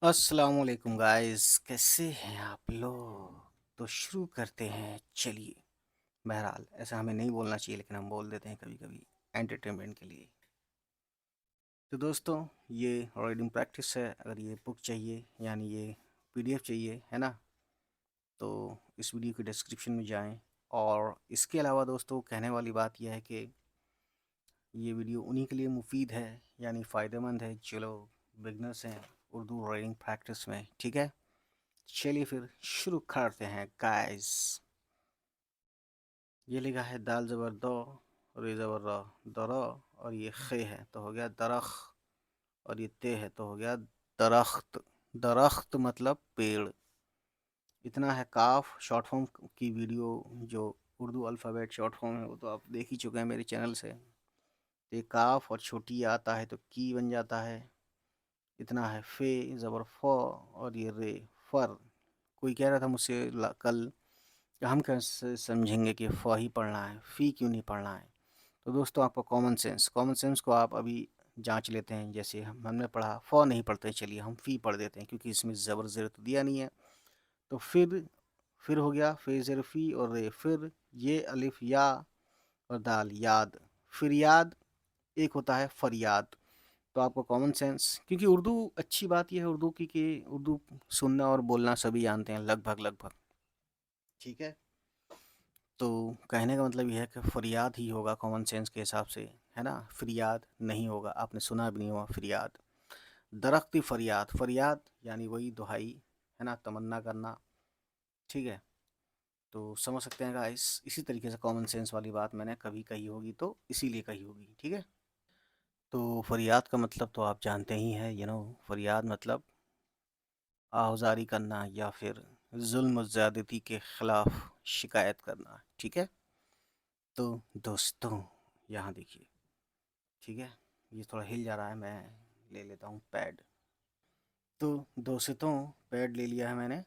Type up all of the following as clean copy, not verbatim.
السلام علیکم گائز، کیسے ہیں آپ لوگ؟ تو شروع کرتے ہیں، چلیے۔ بہرحال ایسا ہمیں نہیں بولنا چاہیے، لیکن ہم بول دیتے ہیں کبھی کبھی انٹرٹینمنٹ کے لیے۔ تو دوستوں، یہ ریڈنگ پریکٹس ہے۔ اگر یہ بک چاہیے، یعنی یہ PDF چاہیے، ہے نا، تو اس ویڈیو کی ڈسکرپشن میں جائیں۔ اور اس کے علاوہ دوستوں، کہنے والی بات یہ ہے کہ یہ ویڈیو انہی کے لیے مفید ہے، یعنی فائدہ مند ہے جو لوگ بگنرس ہیں اردو ریڈنگ پریکٹس میں، ٹھیک ہے؟ چلیے پھر شروع کرتے ہیں گائز۔ یہ لکھا ہے دال زبر دو، ری زبر را، درا، اور یہ خے ہے تو ہو گیا درخ، اور یہ تے ہے تو ہو گیا درخت۔ درخت مطلب پیڑ۔ اتنا ہے کاف شارٹ فارم کی ویڈیو، جو اردو الفابیٹ شارٹ فارم ہے وہ تو آپ دیکھ ہی چکے ہیں میرے چینل سے۔ یہ کاف اور چھوٹی آتا ہے تو کی بن جاتا ہے۔ اتنا ہے فے زبر فو، اور یہ رے فر۔ کوئی کہہ رہا تھا مجھ سے کل کہ ہم کیسے سمجھیں گے کہ فا ہی پڑھنا ہے، فی کیوں نہیں پڑھنا ہے؟ تو دوستوں، آپ کو کامن سینس کو آپ ابھی جانچ لیتے ہیں۔ جیسے ہم نے پڑھا فا نہیں پڑھتے، چلیے ہم فی پڑھ دیتے ہیں، کیونکہ اس میں زبر زیر تو دیا نہیں ہے۔ تو پھر ہو گیا فے زیر فی اور رے پھر، یہ الف یا اور دال یاد، پھر یاد ایک ہوتا ہے فریاد۔ تو آپ کو کامن سینس، کیونکہ اردو اچھی بات یہ ہے اردو کی کہ اردو سننا اور بولنا سبھی جانتے ہیں لگ بھگ، ٹھیک ہے؟ تو کہنے کا مطلب یہ ہے کہ فریاد ہی ہوگا کامن سینس کے حساب سے، ہے نا؟ فریاد نہیں ہوگا، آپ نے سنا بھی نہیں ہوگا فریاد۔ درختی فریاد، فریاد یعنی وہی دہائی، ہے نا، تمنا کرنا، ٹھیک ہے؟ تو سمجھ سکتے ہیں گائس، اسی طریقے سے کامن سینس والی بات میں نے کبھی کہی ہوگی تو اسی لیے کہی ہوگی، ٹھیک ہے؟ تو فریاد کا مطلب تو آپ جانتے ہی ہیں، فریاد مطلب آہذاری کرنا یا پھر ظلم و زیادتی کے خلاف شکایت کرنا، ٹھیک ہے؟ تو دوستوں یہاں دیکھیے، ٹھیک ہے؟ یہ تھوڑا ہل جا رہا ہے، میں لے لیتا ہوں پیڈ۔ تو دوستوں، پیڈ لے لیا ہے میں نے۔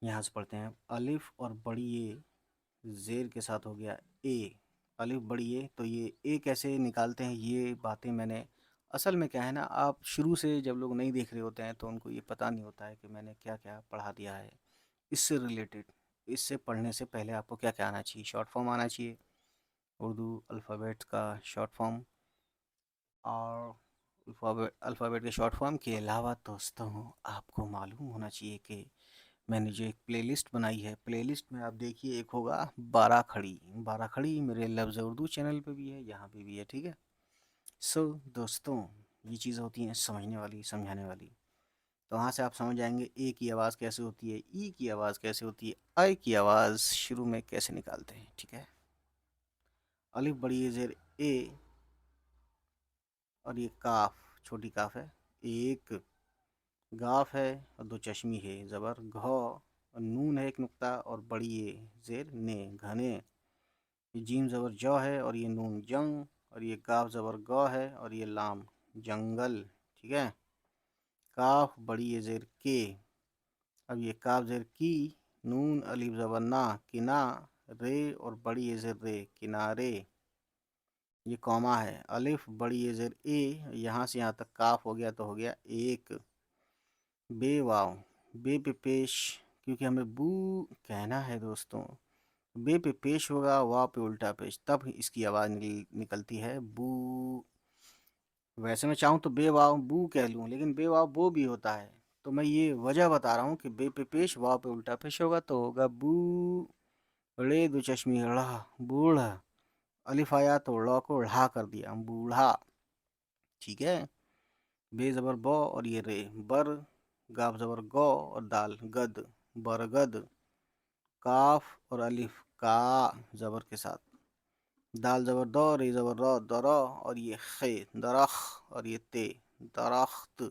یہاں سے پڑھتے ہیں الف اور بڑی اے زیر کے ساتھ ہو گیا اے، الف بڑی اے۔ تو یہ اے کیسے نکالتے ہیں، یہ باتیں میں نے اصل میں کیا ہے نا، آپ شروع سے جب لوگ نہیں دیکھ رہے ہوتے ہیں تو ان کو یہ پتہ نہیں ہوتا ہے کہ میں نے کیا کیا پڑھا دیا ہے اس سے ریلیٹڈ۔ اس سے پڑھنے سے پہلے آپ کو کیا کیا آنا چاہیے؟ شارٹ فارم آنا چاہیے، اردو الفابیٹ کا شارٹ فارم، اور الفابیٹ کے شارٹ فارم کے علاوہ دوستوں آپ کو معلوم ہونا چاہیے کہ میں نے جو ایک پلے لسٹ بنائی ہے، پلے لسٹ میں آپ دیکھیے ایک ہوگا 12 کھڑی۔ 12 کھڑی میرے لفظ اردو چینل پہ بھی ہے، یہاں پہ بھی ہے، ٹھیک ہے؟ سو دوستوں، یہ چیزیں ہوتی ہیں سمجھنے والی، سمجھانے والی۔ تو وہاں سے آپ سمجھ جائیں گے اے کی آواز کیسے ہوتی ہے، ای کی آواز کیسے ہوتی ہے، آئی کی آواز شروع میں کیسے نکالتے ہیں، ٹھیک ہے؟ الف بڑی زیر اے، اور یہ کاف چھوٹی کاف ہے، ایک گاف ہے اور دو چشمی ہے زبر گھو، اور نون ہے ایک نقطہ اور بڑی اے زیر نے، گھنے۔ یہ جیم زبر جو ہے اور یہ نون جنگ، اور یہ کاف زبر گو ہے اور یہ لام جنگل، ٹھیک ہے؟ کاف بڑی اے زیر کے، اب یہ کاف زیر کی، نون الف زبر نا، کنا، رے اور بڑی اے زیر رے، کنارے۔ یہ کوما ہے، الف بڑی اے زیر اے، یہاں سے یہاں تک کاف ہو گیا تو ہو گیا ایک۔ بے واو، بے پہ پیش، کیونکہ ہمیں بو کہنا ہے دوستوں، بے پہ پیش ہوگا، واو پہ الٹا پیش، تب اس کی آواز نکلتی ہے بو۔ ویسے میں چاہوں تو بے واو بو کہہ لوں، لیکن بے واو بو بھی ہوتا ہے، تو میں یہ وجہ بتا رہا ہوں کہ بے پہ پیش، واو پہ الٹا پیش ہوگا تو ہوگا بو۔ ڑے دو چشمی ڑا، بوڑھا، الف آیا تو ڑا کو ڑھا کر دیا، بوڑھا، ٹھیک ہے؟ بے زبر بو اور یہ رے بر، گاف زبر گو اور دال گد، برگد۔ کاف اور الف کا زبر کے ساتھ، دال زبر دو، ری زبر رو، درو، اور یہ خے درخ، اور یہ تے درخت،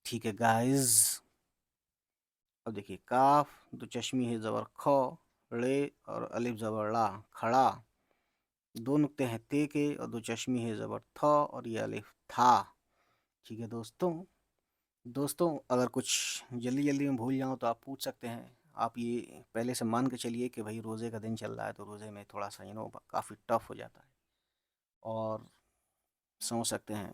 ٹھیک ہے گائز؟ اب دیکھیے کاف دو چشمی ہے زبر کھو، ڑے اور الف زبر ڑا کھڑا، دو نقطے ہیں تے کے اور دو چشمی ہے زبر تھو اور یہ الف تھا، ٹھیک ہے دوستوں اگر کچھ جلدی میں بھول جاؤں تو آپ پوچھ سکتے ہیں۔ آپ یہ پہلے سے مان کے چلیے کہ بھائی روزے کا دن چل رہا ہے تو روزے میں تھوڑا سا کافی ٹف ہو جاتا ہے، اور سمجھ سکتے ہیں،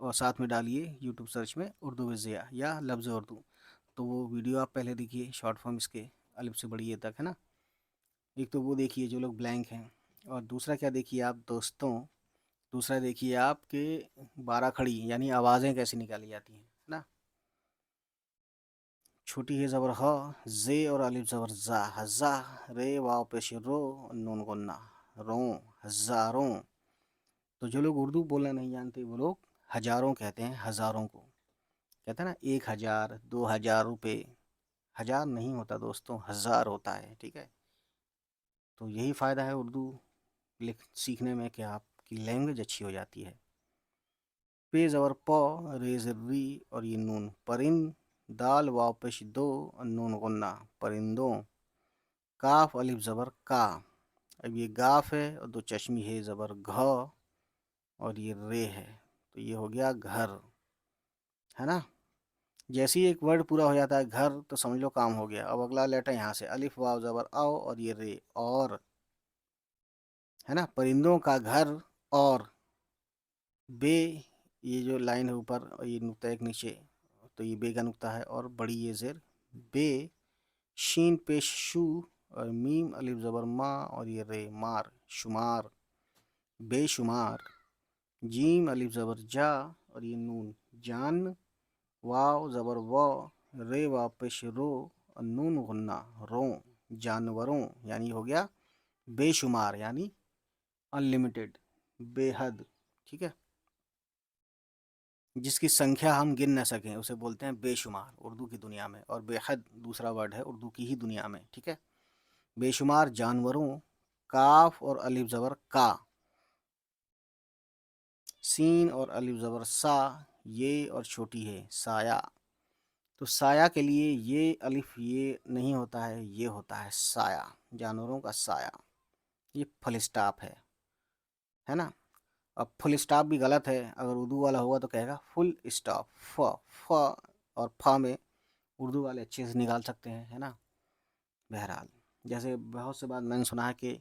اور ساتھ میں ڈالیے یوٹیوب سرچ میں اردو وزیا یا لفظ اردو، تو وہ ویڈیو آپ پہلے دیکھیے، شارٹ فارم اس کے الف سے بڑی اے تک ہے نا، ایک تو وہ دیکھیے جو لوگ بلینک ہیں، اور دوسرا کیا دیکھیے آپ دوستوں، دوسرا دیکھیے آپ کہ بارہ کھڑی یعنی آوازیں کیسے نکالی جاتی ہیں نا، چھوٹی ہے زبر ہا، زے اور الف زبر زا، ہزا، رے واو پیش رو، نون غنہ، روں، ہزاروں۔ تو جو لوگ اردو بولنا نہیں جانتے وہ لوگ ہزاروں کہتے ہیں، ہزاروں کو کہتے ہیں نا، 1000، 2000 روپے، ہزار نہیں ہوتا دوستوں، ہزار ہوتا ہے، ٹھیک ہے۔ تو یہی فائدہ ہے اردو سیکھنے میں کہ آپ کی لینگویج اچھی ہو جاتی ہے۔ پے زبر پا، رے زر ری اور یہ نون، پرند، دال واو پیش دو، نون غنہ، پرندوں۔ کاف الف زبر کا، اب یہ گاف ہے اور دو چشمی ہے زبر گھا اور یہ رے ہے، تو یہ ہو گیا گھر، ہے نا۔ جیسے ہی ایک ورڈ پورا ہو جاتا ہے گھر تو سمجھ لو کام ہو گیا۔ اب اگلا لیٹر یہاں سے الف واو زبر آؤ اور یہ رے، اور، ہے نا، پرندوں کا گھر، اور بے، یہ جو لائن ہے اوپر اور یہ نقطہ ایک نیچے، تو یہ بے کا نقطہ ہے، اور بڑی یہ زیر بے، شین پیش شو اور میم الف زبر ما اور یہ رے، مار، شمار، بے شمار۔ جیم الف زبر جا اور یہ نون، جان، واو زبر وا، رے واو پیش رو اور نون غنہ، روں، جانوروں، یعنی ہو گیا بے شمار، یعنی انلمیٹڈ، بے حد، ٹھیک ہے۔ جس کی سنکھیا ہم گن نہ سکیں اسے بولتے ہیں بے شمار اردو کی دنیا میں، اور بے حد دوسرا ورڈ ہے اردو کی ہی دنیا میں، ٹھیک ہے۔ بے شمار جانوروں، کاف اور الف زبر کا، سین اور الف زبر سا، یہ اور چھوٹی ہے سایہ، تو سایہ کے لیے یہ الف یہ نہیں ہوتا ہے، یہ ہوتا ہے سایہ، جانوروں کا سایہ، یہ فل اسٹاپ ہے نا۔ اب فل اسٹاپ بھی غلط ہے، اگر اردو والا ہوگا تو کہے گا فل اسٹاپ، ف اور فا میں اردو والے اچھے سے نکال سکتے ہیں، ہے نا۔ بہرحال جیسے بہت سے بات میں نے سنا ہے کہ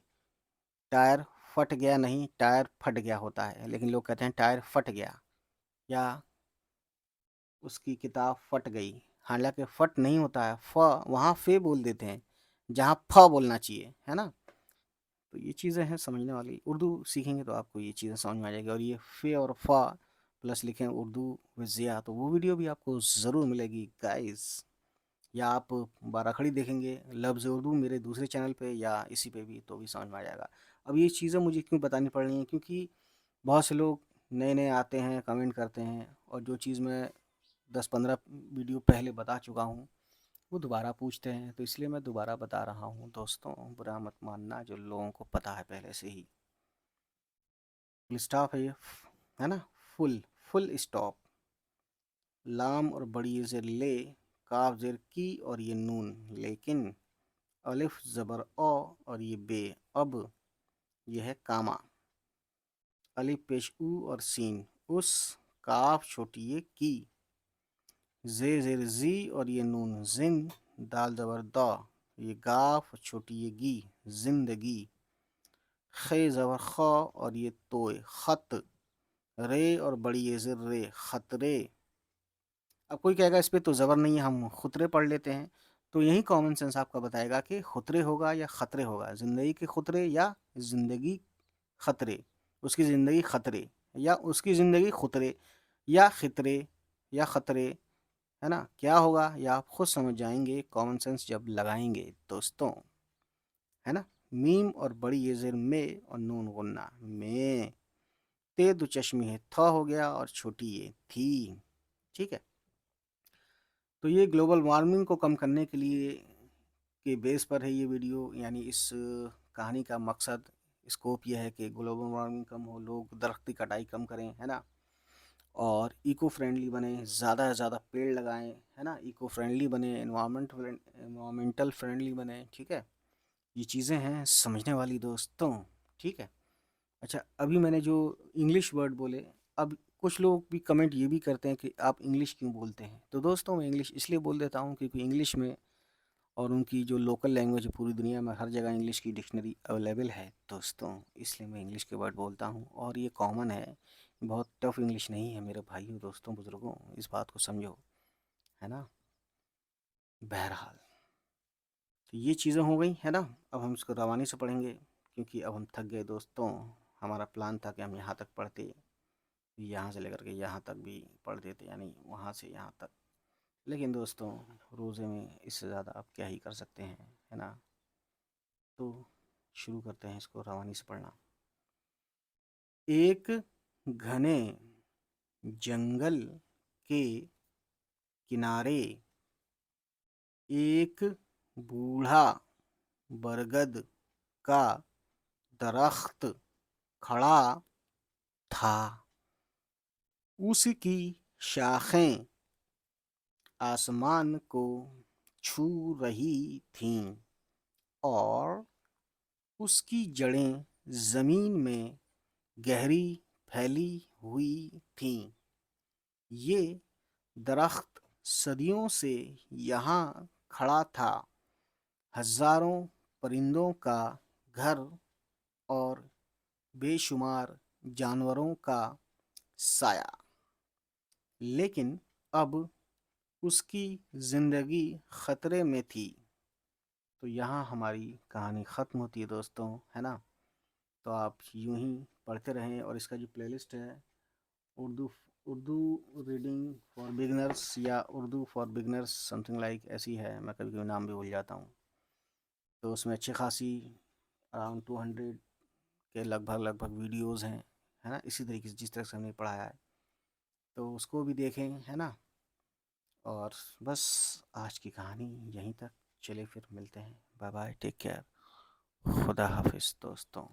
ٹائر پھٹ گیا نہیں، ٹائر پھٹ گیا ہوتا ہے، لیکن لوگ کہتے ہیں ٹائر پھٹ گیا، یا اس کی کتاب پھٹ گئی، حالانکہ پھٹ نہیں ہوتا ہے، وہاں فے بول دیتے ہیں جہاں پھا بولنا چاہیے، ہے نا۔ تو یہ چیزیں ہیں سمجھنے والی، اردو سیکھیں گے تو آپ کو یہ چیزیں سمجھ میں آ جائے گی۔ اور یہ فے اور فا پلس لکھیں اردو وزیا، تو وہ ویڈیو بھی آپ کو ضرور ملے گی گائز، یا آپ بارہ کھڑی دیکھیں گے لفظ اردو میرے دوسرے چینل پہ یا اسی پہ بھی، تو بھی سمجھ میں آ جائے گا۔ اب یہ چیزیں مجھے کیوں بتانی پڑ رہی ہیں، کیونکہ بہت سے لوگ نئے نئے آتے ہیں، کمنٹ کرتے ہیں، اور جو چیز میں 10-15 ویڈیو پہلے بتا چکا ہوں وہ دوبارہ پوچھتے ہیں، تو اس لیے میں دوبارہ بتا رہا ہوں دوستوں، برا مت ماننا جو لوگوں کو پتہ ہے پہلے سے ہی۔ فل اسٹاپ ہے یہ، ہے نا، فل اسٹاپ، لام اور بڑی زیر لے، کاف زیر کی اور یہ نون، لیکن، الف زبر او اور یہ بے، اب، یہ ہے کاما، الف پیش او اور سین، اس، کاف چھوٹی یہ کی، زے زیر زی اور یہ نون، زن، دال زبر دا، یہ گاف چھوٹی یہ گی، زندگی، خے زبر خا اور یہ توئے، خط، رے اور بڑی یہ زر رے، خطرے۔ اب کوئی کہے گا اس پہ تو زبر نہیں ہے، ہم خطرے پڑھ لیتے ہیں، تو یہی کامن سینس آپ کا بتائے گا کہ خطرے ہوگا یا خطرے ہوگا، زندگی کے خطرے یا زندگی خطرے، اس کی زندگی خطرے، یا اس کی زندگی خطرے، یا خطرے، یا خطرے، ہے نا، کیا ہوگا یا آپ خود سمجھ جائیں گے کامن سینس جب لگائیں گے دوستوں، ہے نا۔ میم اور بڑی یہ زیر میں اور نون غنہ، میں، تے دو چشمی ہے تھا ہو گیا اور چھوٹی یہ تھی، ٹھیک ہے۔ تو یہ گلوبل وارمنگ کو کم کرنے کے لیے کے بیس پر ہے یہ ویڈیو، یعنی اس کہانی کا مقصد اسکوپ یہ ہے کہ گلوبل وارمنگ کم ہو، لوگ درخت کی کٹائی کم کریں، ہے نا، اور ایکو فرینڈلی بنیں، زیادہ سے زیادہ پیڑ لگائیں، ہے نا، ایکو فرینڈلی بنیں، انوائرمنٹل فرینڈلی بنیں، ٹھیک ہے۔ یہ چیزیں ہیں سمجھنے والی دوستوں، ٹھیک ہے۔ اچھا ابھی میں نے جو انگلش ورڈ بولے، اب کچھ لوگ بھی کمنٹ یہ بھی کرتے ہیں کہ آپ انگلش کیوں بولتے ہیں، تو دوستوں میں انگلش اس لیے بول دیتا ہوں کیونکہ انگلش میں اور ان کی جو لوکل لینگویج ہے پوری دنیا میں ہر جگہ انگلش کی ڈکشنری اویلیبل ہے دوستوں، اس لیے میں انگلش کے ورڈ بولتا ہوں، اور یہ کامن ہے بہت ٹف انگلش نہیں ہے میرے بھائیوں دوستوں بزرگوں، اس بات کو سمجھو، ہے نا؟ بہرحال تو یہ چیزیں ہو گئی ہے نا. اب ہم اس کو روانی سے پڑھیں گے، کیونکہ اب ہم تھک گئے دوستوں. ہمارا پلان تھا کہ ہم یہاں تک پڑھتے، یہاں سے لے کر کے یہاں تک بھی پڑھ دیتے، یعنی وہاں سے یہاں تک. لیکن دوستوں روزے میں اس سے زیادہ آپ کیا ہی کر سکتے ہیں، ہے نا؟ تو شروع کرتے ہیں اس کو روانی سے پڑھنا. ایک گھنے جنگل کے کنارے ایک بوڑھا برگد کا درخت کھڑا تھا. اس کی شاخیں آسمان کو چھو رہی تھیں اور اس کی جڑیں زمین میں گہری پھیلی ہوئی تھیں. یہ درخت صدیوں سے یہاں کھڑا تھا، ہزاروں پرندوں کا گھر اور بے شمار جانوروں کا سایہ. لیکن اب اس کی زندگی خطرے میں تھی. تو یہاں ہماری کہانی ختم ہوتی ہے دوستوں، ہے نا؟ تو آپ یوں ہی پڑھتے رہیں، اور اس کا جو پلے لسٹ ہے اردو ریڈنگ فار بگنرس یا Urdu for beginners some thing like ایسی ہے، میں کبھی کبھی نام بھی بھول جاتا ہوں. تو اس میں اچھی خاصی اراؤنڈ 200 کے لگ بھگ ویڈیوز ہیں، ہے نا؟ اسی طریقے سے جس طرح سے ہم نے پڑھایا ہے، تو اس کو بھی دیکھیں، ہے نا؟ اور بس آج کی کہانی یہیں تک. چلے پھر ملتے ہیں. بائے بائے، ٹیک کیئر، خدا حافظ دوستوں.